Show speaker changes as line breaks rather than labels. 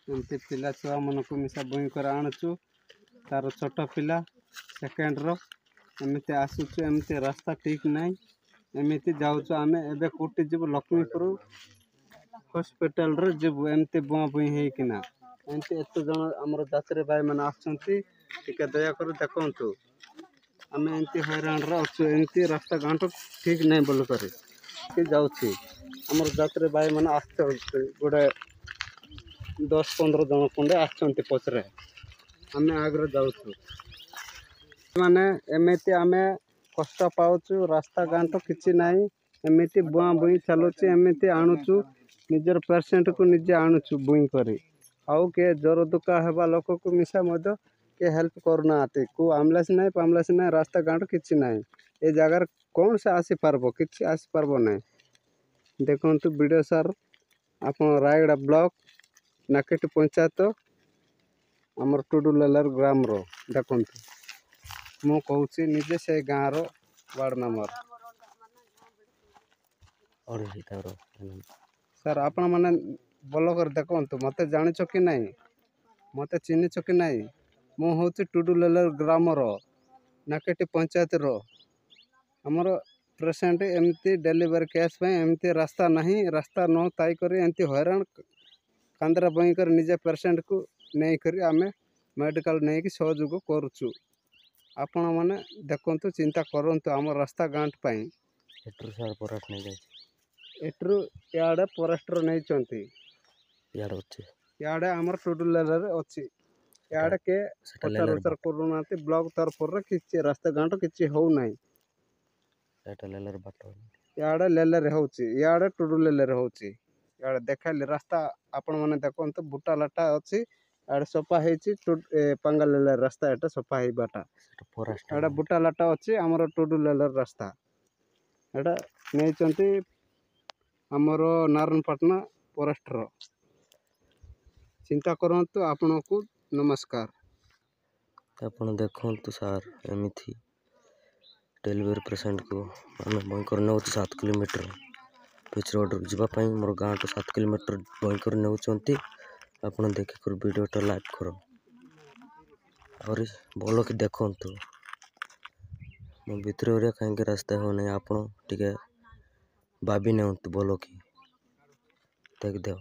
एमती पिला छुआ मन को मिसा बुई कर आणुचु तार छोट पिला सेकेंड रो एमती आसुचु एमती रास्ता ठीक नहीं एमती जाऊचु आमे एबे कोटी जीव लक्ष्मीपुर हॉस्पिटल रे जीव एमती बुआ बुई हेकिना एमती एत जन आमर जात्री भाई मैंने आसुचंती टिके दया कर देखंतु आमे एमती हैरान रे अछु एमती रास्ता घाट ठीक नहीं बोल करे कि जाउछि आमर जात्री भाई मैंने आसते गोटे 10-15 जन खंडे आसचंती पछरे आमे आगरे जाउछु माने एमती आमे कष्ट पाउछु रास्ता घाट किछि नाही एमती बुआ बुई चलुछि एमती आणुछु निजर पेशेंट को निजे आणुछु बुई करी आउ के जोर दुका हेबा लोक को मिसा मद के हेल्प करना आते को एम्बुलेंस नहीं रास्ता घाट किछि नाही ए जगह कौन से आसी पारबो किछि आसी पारबो नाही देखंतु वीडियो सर आपण रायगड़ा ब्लॉक नाकेटी पंचायत आमर टुडुलेलर ग्राम रो देखंतु मु कहूछि निजे से गाँ रो वार्ड मेंबर और सर आपण माने बोलो कर देखंतु मते जानिछ कि नाही मते चिन्हिछ कि नाही मु होछि टुडुलेलर ग्राम रो नाकेटी पंचायत रो हमर पेशेंट एमती डिलीवरी केस पे एमती रास्ता नहीं रास्ता न ताई करी एमती हैरान कांदरा बई कर निजे पेशेंट को नहीं करी आमे मेडिकल नहीं कि सहयोग करूछु आपण माने देखंतु चिंता करंतु हमर रास्ता घाट पई एट्रु सर फॉरेस्ट नहीं जाय एट्रु याडे फॉरेस्टर नहीं चंती याडे अछि याडे हमर टुडुलेलर अछि याडे के पचार करूनाती ब्लॉक तरफ रे किछि रास्ता घाट किछि हो नाही एटा लेलर बाटो याडे लेलर होछि याडे टुडुलेलर होछि याडे देखाली रास्ता आपण माने देखंतु बुटा लाटा अछि याडे सफा हेछि पंगालेलर रास्ता एटा सफा हे बाटा फॉरेस्ट याडे बुटा लाटा अछि हमर टुडुलेलर रास्ता एटा नै चंती हमर नारायणपटना फॉरेस्टर चिंता करंतु आपण को नमस्कार आपण देखंतु सर एमिथि डिलीवरी पेशेंट को आम बंकर नौ 7 किलोमीटर पिच रोड जावाई मोर गाँव तो 7 किलोमीटर बंकर नौकरी आप देखिक वीडियो लाइक कर और भल कि देखु मो भितर कहीं रास्ता हो नहीं आप भाभी नहीं भल कि देख दे।